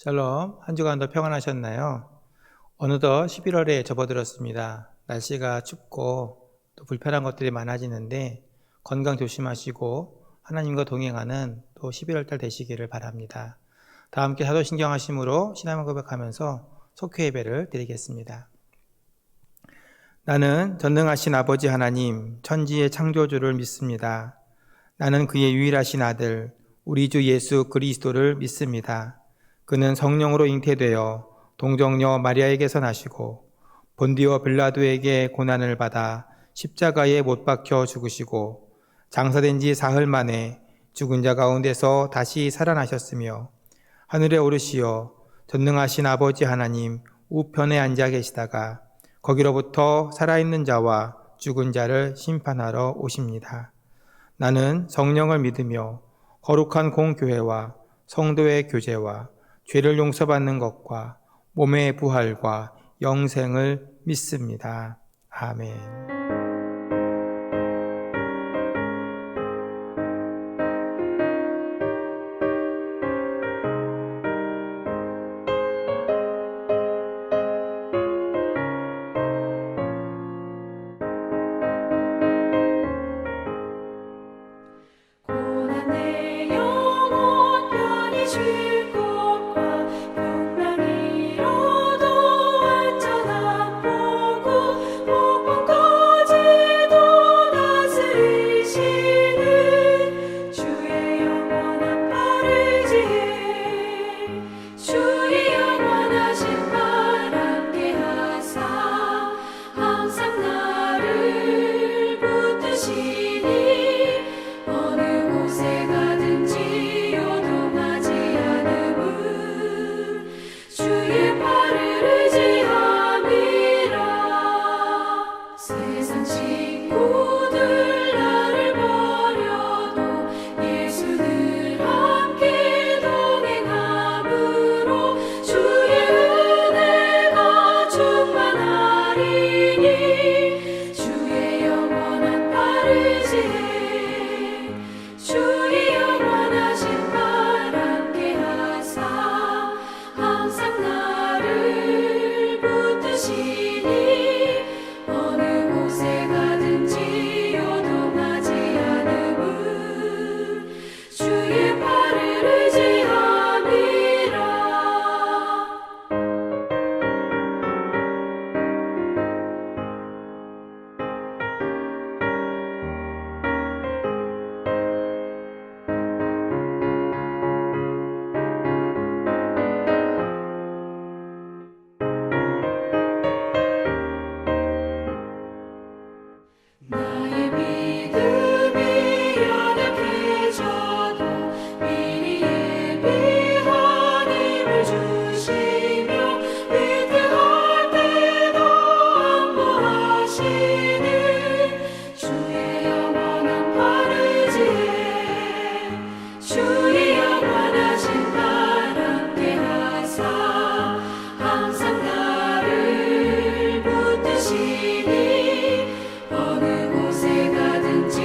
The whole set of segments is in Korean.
샬롬, 한 주간도 평안하셨나요? 어느덧 11월에 접어들었습니다. 날씨가 춥고 또 불편한 것들이 많아지는데 건강 조심하시고 하나님과 동행하는 또 11월 달 되시기를 바랍니다. 다 함께 사도신경 하심으로 신앙을 고백하면서 속회 예배를 드리겠습니다. 나는 전능하신 아버지 하나님, 천지의 창조주를 믿습니다. 나는 그의 유일하신 아들, 우리 주 예수 그리스도를 믿습니다. 그는 성령으로 잉태되어 동정녀 마리아에게서 나시고 본디오 빌라도에게 고난을 받아 십자가에 못 박혀 죽으시고 장사된 지 사흘 만에 죽은 자 가운데서 다시 살아나셨으며 하늘에 오르시어 전능하신 아버지 하나님 우편에 앉아 계시다가 거기로부터 살아있는 자와 죽은 자를 심판하러 오십니다. 나는 성령을 믿으며 거룩한 공교회와 성도의 교제와 죄를 용서받는 것과 몸의 부활과 영생을 믿습니다. 아멘. 고난 내 영혼 편히 쉴 곳과 풍랑이 이뤄도 안전한 포구 폭풍까지도 다스리시는 주의 영원한 팔을 지혜 주의 영원하신 팔 함께 하사 항상 나를 붙드시니 어느 곳에 가든지 요동하지 않음은 주의 팔을 의지함이라. 세상 친구들 나를 버려도 예수 늘 함께 동행함으로 주의 은혜가 충만하리니 주의 영원한 팔을 지혜 주의 영원하신 팔 함께 하사 항상 나를 붙드시니 어느 곳에 가든지 요동하지 않음은 주의 팔을 의지함이라. 나의 믿음이 연약해져도 미리 예비한 힘을 주시며 위태할 때도 안보하시는 주의 영원한 팔을 지혜 주의 영원하신 팔 함께 하사 항상 나를 붙드시니 어느 곳에 가든지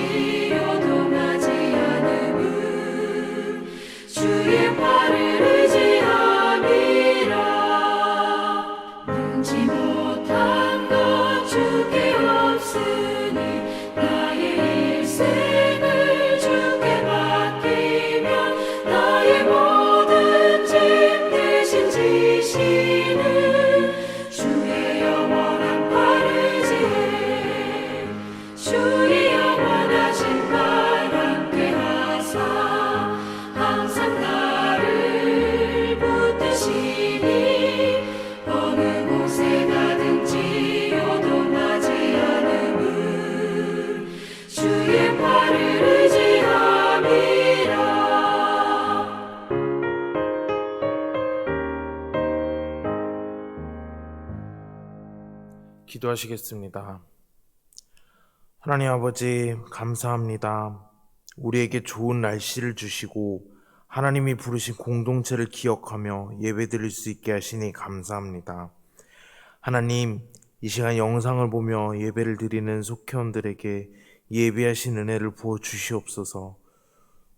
요동하지 않음은 주의 팔을 의지함이라. 능지 못한 것 주께 없으니 나의 일생을 주께 맡기면 나의 모든 짐 대신 지시는 주의 영원한 팔을 지혜 주의 영원하신 팔 함께 하사 항상 나를 붙드시니 어느 곳에 가든지 요동하지 않음은 주의 팔을 의지함이라. 기도하시겠습니다. 하나님 아버지, 감사합니다. 우리에게 좋은 날씨를 주시고 하나님이 부르신 공동체를 기억하며 예배드릴 수 있게 하시니 감사합니다. 하나님, 이 시간 영상을 보며 예배를 드리는 속회원들에게 예배하신 은혜를 부어 주시옵소서.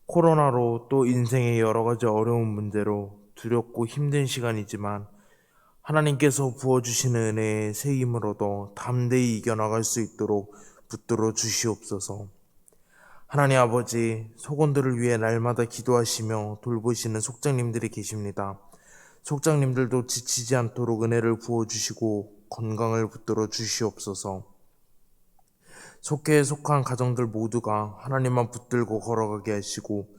코로나로 또 인생의 여러 가지 어려운 문제로 두렵고 힘든 시간이지만 하나님께서 부어주시는 은혜의 새 힘을 얻어 담대히 이겨나갈 수 있도록 붙들어 주시옵소서. 하나님 아버지, 속원들을 위해 날마다 기도하시며 돌보시는 속장님들이 계십니다. 속장님들도 지치지 않도록 은혜를 부어주시고 건강을 붙들어 주시옵소서. 속회에 속한 가정들 모두가 하나님만 붙들고 걸어가게 하시고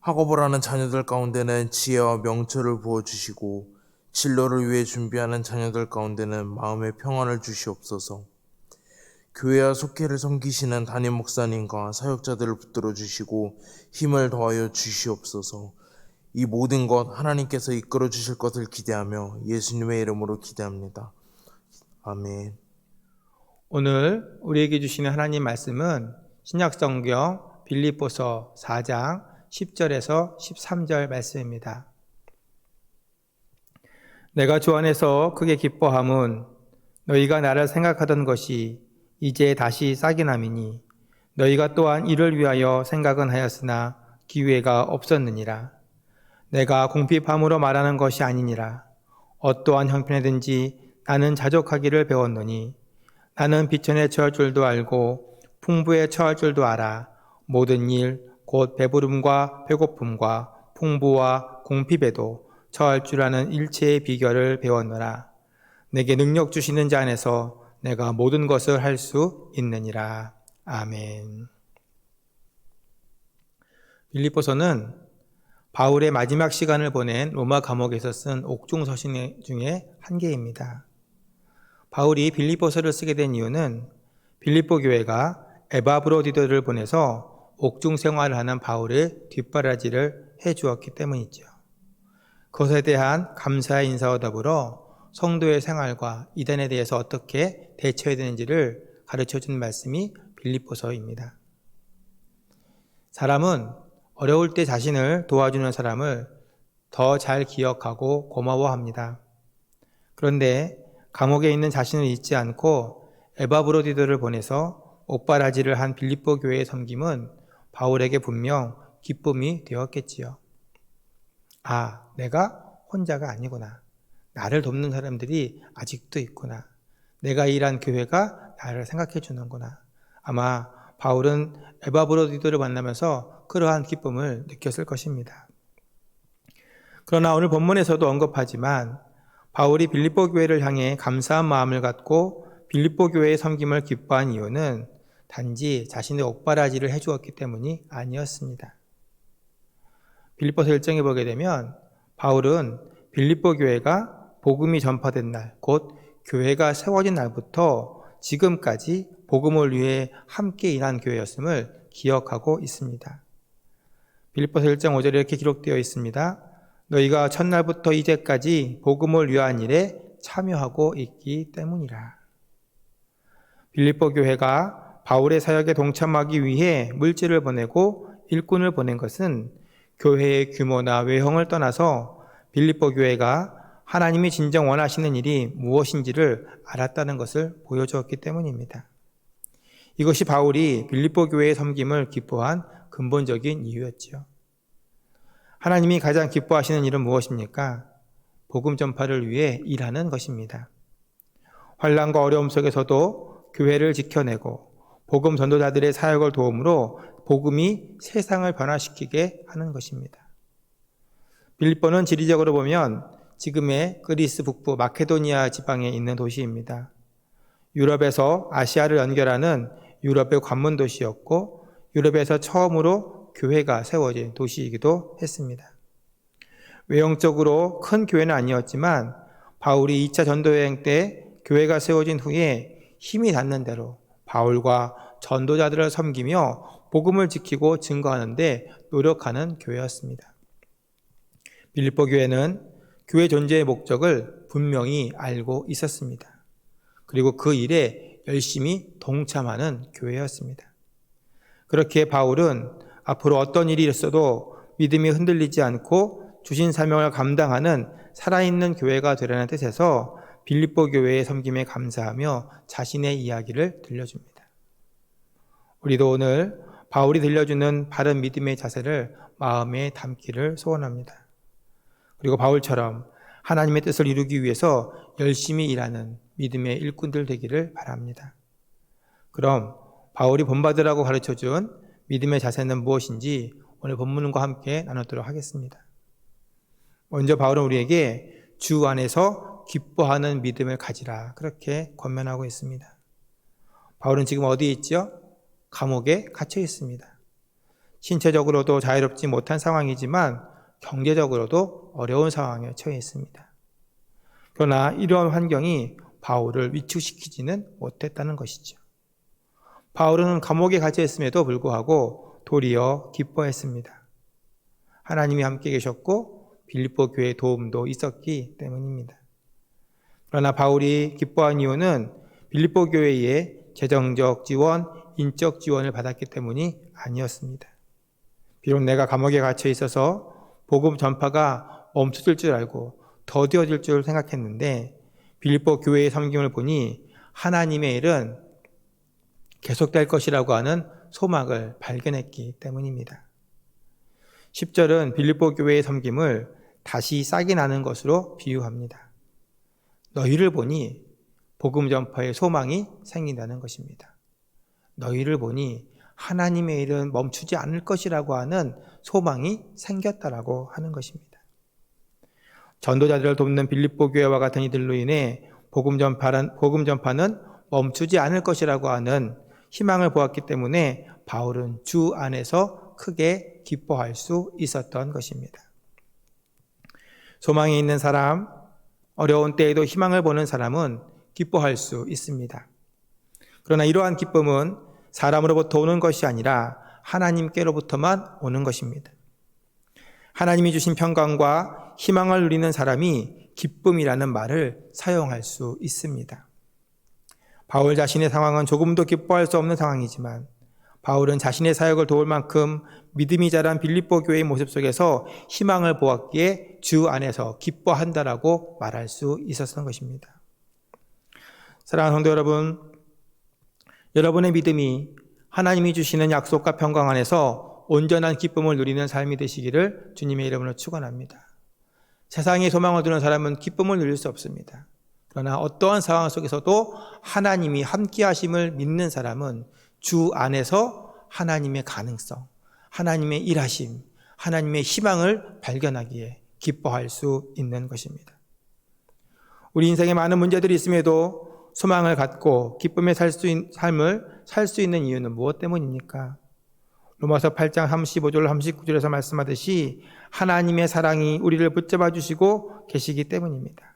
학업을 하는 자녀들 가운데는 지혜와 명철을 부어주시고 진로를 위해 준비하는 자녀들 가운데는 마음의 평안을 주시옵소서. 교회와 속회를 섬기시는 담임 목사님과 사역자들을 붙들어 주시고 힘을 더하여 주시옵소서. 이 모든 것 하나님께서 이끌어 주실 것을 기대하며 예수님의 이름으로 기대합니다. 아멘. 오늘 우리에게 주시는 하나님 말씀은 신약성경 빌립보서 4장 10절에서 13절 말씀입니다. 내가 주 안에서 크게 기뻐함은 너희가 나를 생각하던 것이 이제 다시 싹이 남이니 너희가 또한 이를 위하여 생각은 하였으나 기회가 없었느니라. 내가 공핍함으로 말하는 것이 아니니라. 어떠한 형편에든지 나는 자족하기를 배웠노니 나는 비천에 처할 줄도 알고 풍부에 처할 줄도 알아. 모든 일 곧 배부름과 배고픔과 풍부와 공핍에도 처할 줄 아는 일체의 비결을 배웠노라. 내게 능력 주시는 자 안에서 내가 모든 것을 할 수 있느니라. 아멘. 빌립보서는 바울의 마지막 시간을 보낸 로마 감옥에서 쓴 옥중 서신 중에 한 개입니다. 바울이 빌립보서를 쓰게 된 이유는 빌립보 교회가 에바브로디도를 보내서 옥중 생활을 하는 바울의 뒷바라지를 해주었기 때문이죠. 그것에 대한 감사의 인사와 더불어 성도의 생활과 이단에 대해서 어떻게 대처해야 되는지를 가르쳐준 말씀이 빌립보서입니다. 사람은 어려울 때 자신을 도와주는 사람을 더 잘 기억하고 고마워합니다. 그런데 감옥에 있는 자신을 잊지 않고 에바브로디도를 보내서 옥바라지를 한 빌립보 교회의 섬김은 바울에게 분명 기쁨이 되었겠지요. 아, 내가 혼자가 아니구나. 나를 돕는 사람들이 아직도 있구나. 내가 일한 교회가 나를 생각해 주는구나. 아마 바울은 에바브로디도를 만나면서 그러한 기쁨을 느꼈을 것입니다. 그러나 오늘 본문에서도 언급하지만 바울이 빌립보 교회를 향해 감사한 마음을 갖고 빌립보 교회의 섬김을 기뻐한 이유는 단지 자신의 옥바라지를 해주었기 때문이 아니었습니다. 빌립보서 1장에 보게 되면 바울은 빌립보 교회가 복음이 전파된 날, 곧 교회가 세워진 날부터 지금까지 복음을 위해 함께 일한 교회였음을 기억하고 있습니다. 빌립보서 1장 5절에 이렇게 기록되어 있습니다. 너희가 첫날부터 이제까지 복음을 위한 일에 참여하고 있기 때문이라. 빌립보 교회가 바울의 사역에 동참하기 위해 물질을 보내고 일꾼을 보낸 것은 교회의 규모나 외형을 떠나서 빌립보 교회가 하나님이 진정 원하시는 일이 무엇인지를 알았다는 것을 보여주었기 때문입니다. 이것이 바울이 빌립보 교회의 섬김을 기뻐한 근본적인 이유였죠. 하나님이 가장 기뻐하시는 일은 무엇입니까? 복음 전파를 위해 일하는 것입니다. 환난과 어려움 속에서도 교회를 지켜내고 복음 전도자들의 사역을 도움으로 복음이 세상을 변화시키게 하는 것입니다. 빌립보는 지리적으로 보면 지금의 그리스 북부 마케도니아 지방에 있는 도시입니다. 유럽에서 아시아를 연결하는 유럽의 관문 도시였고 유럽에서 처음으로 교회가 세워진 도시이기도 했습니다. 외형적으로 큰 교회는 아니었지만 바울이 2차 전도여행 때 교회가 세워진 후에 힘이 닿는 대로 바울과 전도자들을 섬기며 복음을 지키고 증거하는 데 노력하는 교회였습니다. 빌립보 교회는 교회 존재의 목적을 분명히 알고 있었습니다. 그리고 그 일에 열심히 동참하는 교회였습니다. 그렇게 바울은 앞으로 어떤 일이 있어도 믿음이 흔들리지 않고 주신 사명을 감당하는 살아있는 교회가 되라는 뜻에서 빌립보 교회의 섬김에 감사하며 자신의 이야기를 들려줍니다. 우리도 오늘 바울이 들려주는 바른 믿음의 자세를 마음에 담기를 소원합니다. 그리고 바울처럼 하나님의 뜻을 이루기 위해서 열심히 일하는 믿음의 일꾼들 되기를 바랍니다. 그럼 바울이 본받으라고 가르쳐준 믿음의 자세는 무엇인지 오늘 본문과 함께 나누도록 하겠습니다. 먼저 바울은 우리에게 주 안에서 기뻐하는 믿음을 가지라 그렇게 권면하고 있습니다. 바울은 지금 어디에 있죠? 감옥에 갇혀 있습니다. 신체적으로도 자유롭지 못한 상황이지만 경제적으로도 어려운 상황에 처해 있습니다. 그러나 이러한 환경이 바울을 위축시키지는 못했다는 것이죠. 바울은 감옥에 갇혀 있음에도 불구하고 도리어 기뻐했습니다. 하나님이 함께 계셨고 빌립보 교회의 도움도 있었기 때문입니다. 그러나 바울이 기뻐한 이유는 빌립보 교회의 재정적 지원, 인적 지원을 받았기 때문이 아니었습니다. 비록 내가 감옥에 갇혀 있어서 복음 전파가 멈춰질 줄 알고 더뎌질 줄 생각했는데 빌립보 교회의 섬김을 보니 하나님의 일은 계속될 것이라고 하는 소망을 발견했기 때문입니다. 10절은 빌립보 교회의 섬김을 다시 싹이 나는 것으로 비유합니다. 너희를 보니 복음 전파의 소망이 생긴다는 것입니다. 너희를 보니 하나님의 일은 멈추지 않을 것이라고 하는 소망이 생겼다라고 하는 것입니다. 전도자들을 돕는 빌립보 교회와 같은 이들로 인해 복음 전파는 멈추지 않을 것이라고 하는 희망을 보았기 때문에 바울은 주 안에서 크게 기뻐할 수 있었던 것입니다. 소망이 있는 사람, 어려운 때에도 희망을 보는 사람은 기뻐할 수 있습니다. 그러나 이러한 기쁨은 사람으로부터 오는 것이 아니라 하나님께로부터만 오는 것입니다. 하나님이 주신 평강과 희망을 누리는 사람이 기쁨이라는 말을 사용할 수 있습니다. 바울 자신의 상황은 조금도 기뻐할 수 없는 상황이지만 바울은 자신의 사역을 도울 만큼 믿음이 자란 빌립보 교회의 모습 속에서 희망을 보았기에 주 안에서 기뻐한다라고 말할 수 있었던 것입니다. 사랑하는 성도 여러분, 여러분의 믿음이 하나님이 주시는 약속과 평강 안에서 온전한 기쁨을 누리는 삶이 되시기를 주님의 이름으로 축원합니다. 세상에 소망을 두는 사람은 기쁨을 누릴 수 없습니다. 그러나 어떠한 상황 속에서도 하나님이 함께 하심을 믿는 사람은 주 안에서 하나님의 가능성, 하나님의 일하심, 하나님의 희망을 발견하기에 기뻐할 수 있는 것입니다. 우리 인생에 많은 문제들이 있음에도 소망을 갖고 기쁨의 삶을 살 수 있는 이유는 무엇 때문입니까? 로마서 8장 35절 39절에서 말씀하듯이 하나님의 사랑이 우리를 붙잡아 주시고 계시기 때문입니다.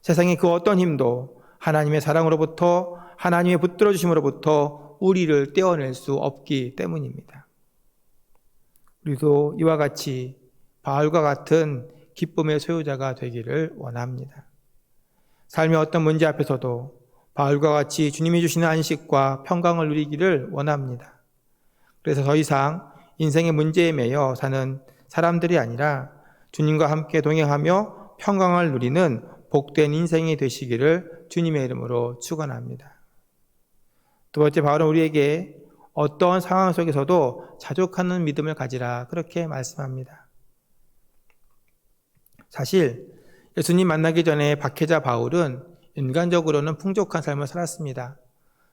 세상의 그 어떤 힘도 하나님의 사랑으로부터, 하나님의 붙들어 주심으로부터 우리를 떼어낼 수 없기 때문입니다. 우리도 이와 같이 바울과 같은 기쁨의 소유자가 되기를 원합니다. 삶의 어떤 문제 앞에서도 바울과 같이 주님이 주시는 안식과 평강을 누리기를 원합니다. 그래서 더 이상 인생의 문제에 매여 사는 사람들이 아니라 주님과 함께 동행하며 평강을 누리는 복된 인생이 되시기를 주님의 이름으로 축원합니다. 두 번째, 바울은 우리에게 어떠한 상황 속에서도 자족하는 믿음을 가지라 그렇게 말씀합니다. 사실 예수님 만나기 전에 박해자 바울은 인간적으로는 풍족한 삶을 살았습니다.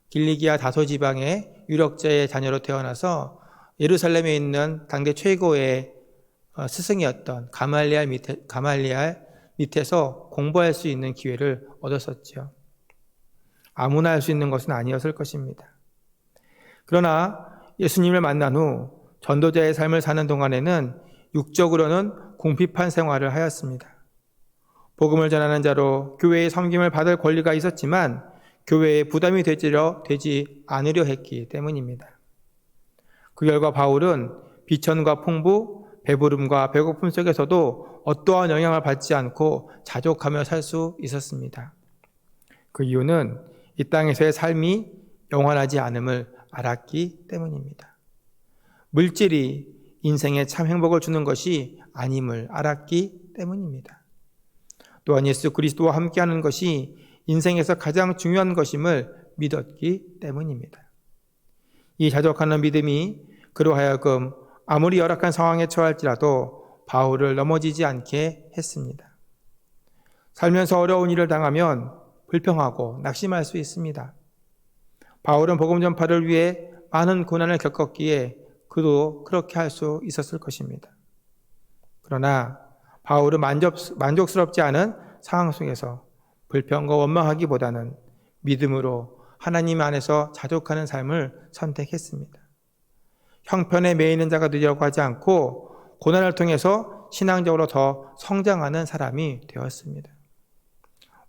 길리기아 다소 지방의 유력자의 자녀로 태어나서 예루살렘에 있는 당대 최고의 스승이었던 가말리알 밑에서 공부할 수 있는 기회를 얻었었죠. 아무나 할 수 있는 것은 아니었을 것입니다. 그러나 예수님을 만난 후 전도자의 삶을 사는 동안에는 육적으로는 궁핍한 생활을 하였습니다. 복음을 전하는 자로 교회의 섬김을 받을 권리가 있었지만 교회에 부담이 되지 않으려 했기 때문입니다. 그 결과 바울은 비천과 풍부, 배부름과 배고픔 속에서도 어떠한 영향을 받지 않고 자족하며 살 수 있었습니다. 그 이유는 이 땅에서의 삶이 영원하지 않음을 알았기 때문입니다. 물질이 인생에 참 행복을 주는 것이 아님을 알았기 때문입니다. 또한 예수 그리스도와 함께하는 것이 인생에서 가장 중요한 것임을 믿었기 때문입니다. 이 자족하는 믿음이 그로 하여금 아무리 열악한 상황에 처할지라도 바울을 넘어지지 않게 했습니다. 살면서 어려운 일을 당하면 불평하고 낙심할 수 있습니다. 바울은 복음 전파를 위해 많은 고난을 겪었기에 그도 그렇게 할 수 있었을 것입니다. 그러나 바울은 만족스럽지 않은 상황 속에서 불평과 원망하기보다는 믿음으로 하나님 안에서 자족하는 삶을 선택했습니다. 형편에 매이는 자가 되려고 하지 않고 고난을 통해서 신앙적으로 더 성장하는 사람이 되었습니다.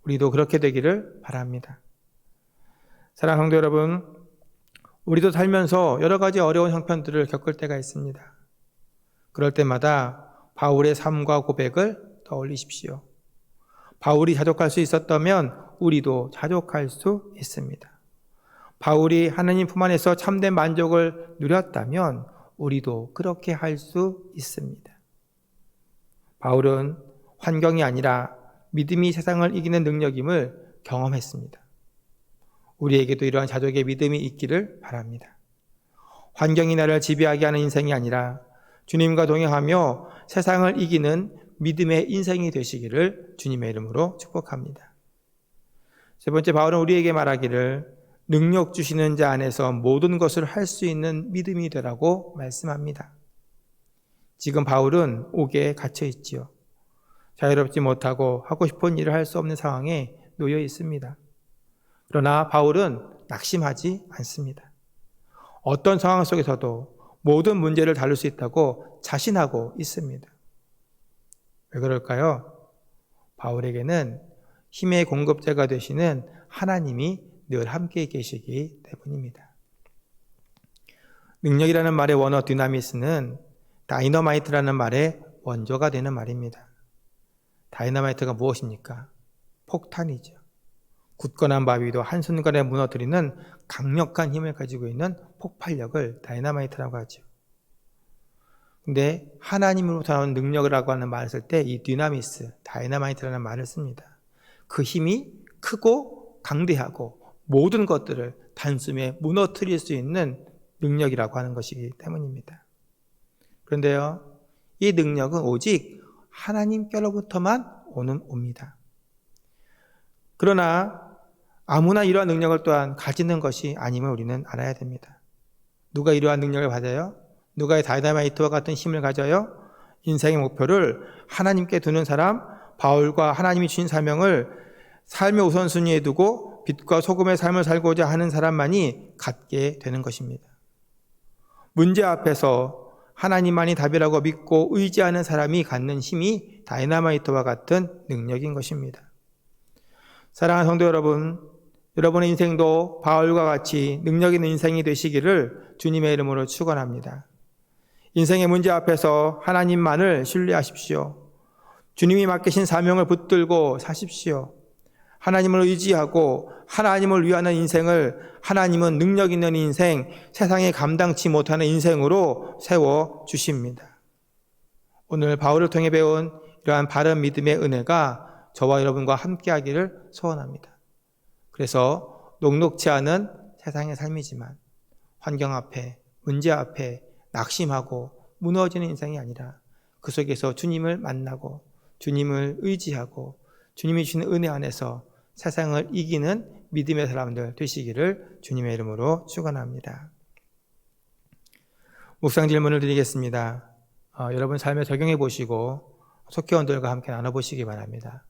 우리도 그렇게 되기를 바랍니다. 사랑하는 성도 여러분, 우리도 살면서 여러 가지 어려운 형편들을 겪을 때가 있습니다. 그럴 때마다 바울의 삶과 고백을 떠올리십시오. 바울이 자족할 수 있었다면 우리도 자족할 수 있습니다. 바울이 하나님 품 안에서 참된 만족을 누렸다면 우리도 그렇게 할 수 있습니다. 바울은 환경이 아니라 믿음이 세상을 이기는 능력임을 경험했습니다. 우리에게도 이러한 자족의 믿음이 있기를 바랍니다. 환경이 나를 지배하게 하는 인생이 아니라 주님과 동행하며 세상을 이기는 믿음의 인생이 되시기를 주님의 이름으로 축복합니다. 세 번째, 바울은 우리에게 말하기를 능력 주시는 자 안에서 모든 것을 할 수 있는 믿음이 되라고 말씀합니다. 지금 바울은 옥에 갇혀 있지요. 자유롭지 못하고 하고 싶은 일을 할 수 없는 상황에 놓여 있습니다. 그러나 바울은 낙심하지 않습니다. 어떤 상황 속에서도 모든 문제를 다룰 수 있다고 자신하고 있습니다. 왜 그럴까요? 바울에게는 힘의 공급자가 되시는 하나님이 늘 함께 계시기 때문입니다. 능력이라는 말의 원어 디나미스는 다이너마이트라는 말의 원조가 되는 말입니다. 다이너마이트가 무엇입니까? 폭탄이죠. 굳건한 바위도 한순간에 무너뜨리는 강력한 힘을 가지고 있는 폭발력을 다이너마이트라고 하죠. 근데 하나님으로부터 나온 능력이라고 하는 말을 쓸 때 이 디나미스, 다이너마이트라는 말을 씁니다. 그 힘이 크고 강대하고 모든 것들을 단숨에 무너뜨릴 수 있는 능력이라고 하는 것이기 때문입니다. 그런데요, 이 능력은 오직 하나님께로부터만 옵니다. 그러나 아무나 이러한 능력을 또한 가지는 것이 아님을 우리는 알아야 됩니다. 누가 이러한 능력을 가져요? 누가 다이너마이트와 같은 힘을 가져요? 인생의 목표를 하나님께 두는 사람, 바울과 하나님이 주신 사명을 삶의 우선순위에 두고 빛과 소금의 삶을 살고자 하는 사람만이 갖게 되는 것입니다. 문제 앞에서 하나님만이 답이라고 믿고 의지하는 사람이 갖는 힘이 다이너마이트와 같은 능력인 것입니다. 사랑하는 성도 여러분, 여러분의 인생도 바울과 같이 능력 있는 인생이 되시기를 주님의 이름으로 축원합니다. 인생의 문제 앞에서 하나님만을 신뢰하십시오. 주님이 맡기신 사명을 붙들고 사십시오. 하나님을 의지하고 하나님을 위하는 인생을 하나님은 능력 있는 인생, 세상에 감당치 못하는 인생으로 세워주십니다. 오늘 바울을 통해 배운 이러한 바른 믿음의 은혜가 저와 여러분과 함께하기를 소원합니다. 그래서 녹록지 않은 세상의 삶이지만 환경 앞에, 문제 앞에 낙심하고 무너지는 인생이 아니라 그 속에서 주님을 만나고 주님을 의지하고 주님이 주시는 은혜 안에서 세상을 이기는 믿음의 사람들 되시기를 주님의 이름으로 축원합니다. 묵상 질문을 드리겠습니다. 여러분 삶에 적용해 보시고 속회원들과 함께 나눠보시기 바랍니다.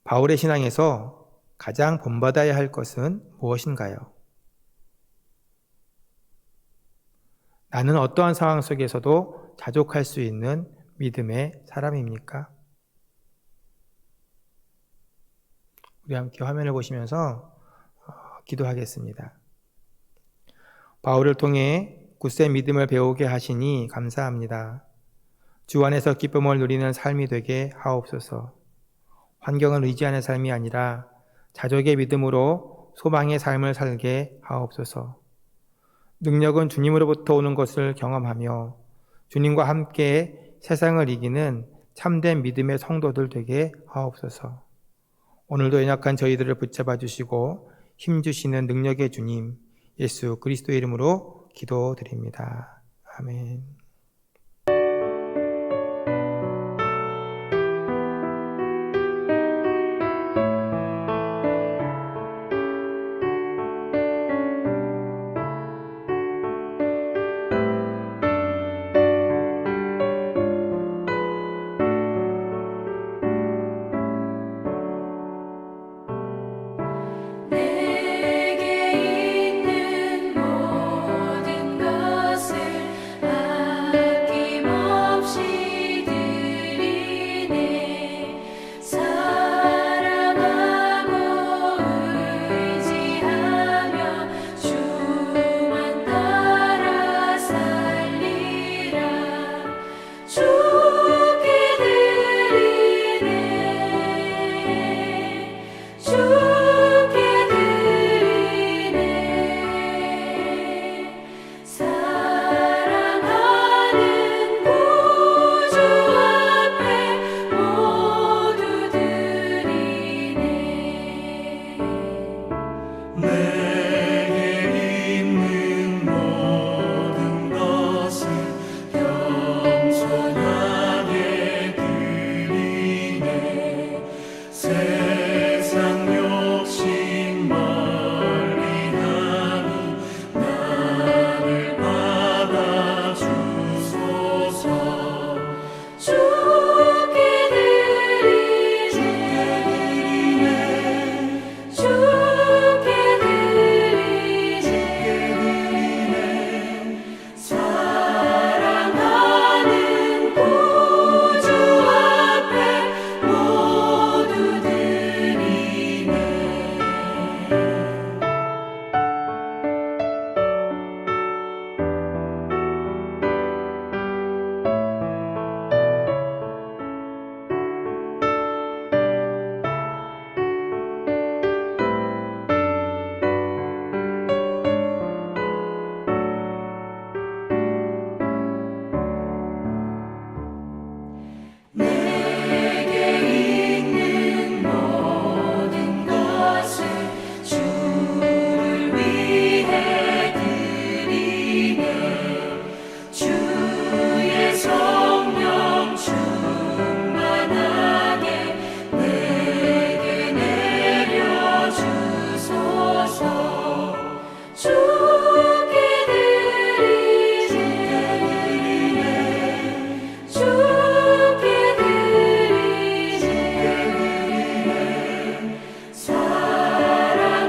바울의 신앙에서 가장 본받아야 할 것은 무엇인가요? 나는 어떠한 상황 속에서도 자족할 수 있는 믿음의 사람입니까? 우리 함께 화면을 보시면서 기도하겠습니다. 바울을 통해 굳센 믿음을 배우게 하시니 감사합니다. 주 안에서 기쁨을 누리는 삶이 되게 하옵소서. 환경을 의지하는 삶이 아니라 자족의 믿음으로 소망의 삶을 살게 하옵소서. 능력은 주님으로부터 오는 것을 경험하며 주님과 함께 세상을 이기는 참된 믿음의 성도들 되게 하옵소서. 오늘도 연약한 저희들을 붙잡아 주시고 힘주시는 능력의 주님 예수 그리스도의 이름으로 기도드립니다. 아멘. 내게 있는 모든 것을 아낌없이 드리네. 사랑하고 의지하며 주만 따라 살리라. 주께 드리네. 주께 드리네. 사랑하는 구주 앞에 모두 드리네. 내게 있는 모든 것을 겸손하게 드리네. 세상 욕심 멀리하니 나를 받아주소서. 주께 드리네. 주께 드리네. 사랑하는 구주 앞에 모두 드리네. 내게 있는 모든 것을 주를 위해 드리네. 주의 성령 충만하게 내게 내려주소서. 주께 드리네. 주께 드리네.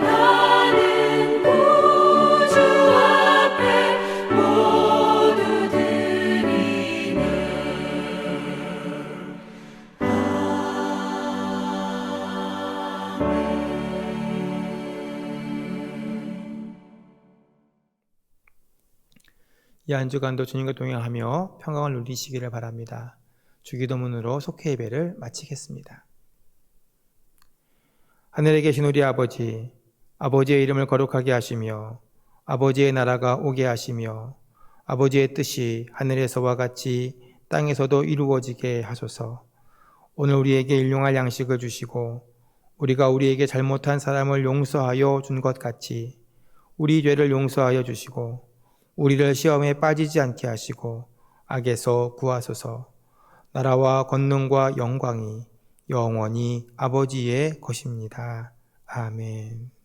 사랑하는 구주 앞에 모두 드리네. 이 한 주간도 주님과 동행하며 평강을 누리시기를 바랍니다. 주기도문으로 속회 예배를 마치겠습니다. 하늘에 계신 우리 아버지, 아버지의 이름을 거룩하게 하시며 아버지의 나라가 오게 하시며 아버지의 뜻이 하늘에서와 같이 땅에서도 이루어지게 하소서. 오늘 우리에게 일용할 양식을 주시고 우리가 우리에게 잘못한 사람을 용서하여 준 것 같이 우리 죄를 용서하여 주시고 우리를 시험에 빠지지 않게 하시고 악에서 구하소서. 나라와 권능과 영광이 영원히 아버지의 것입니다. 아멘.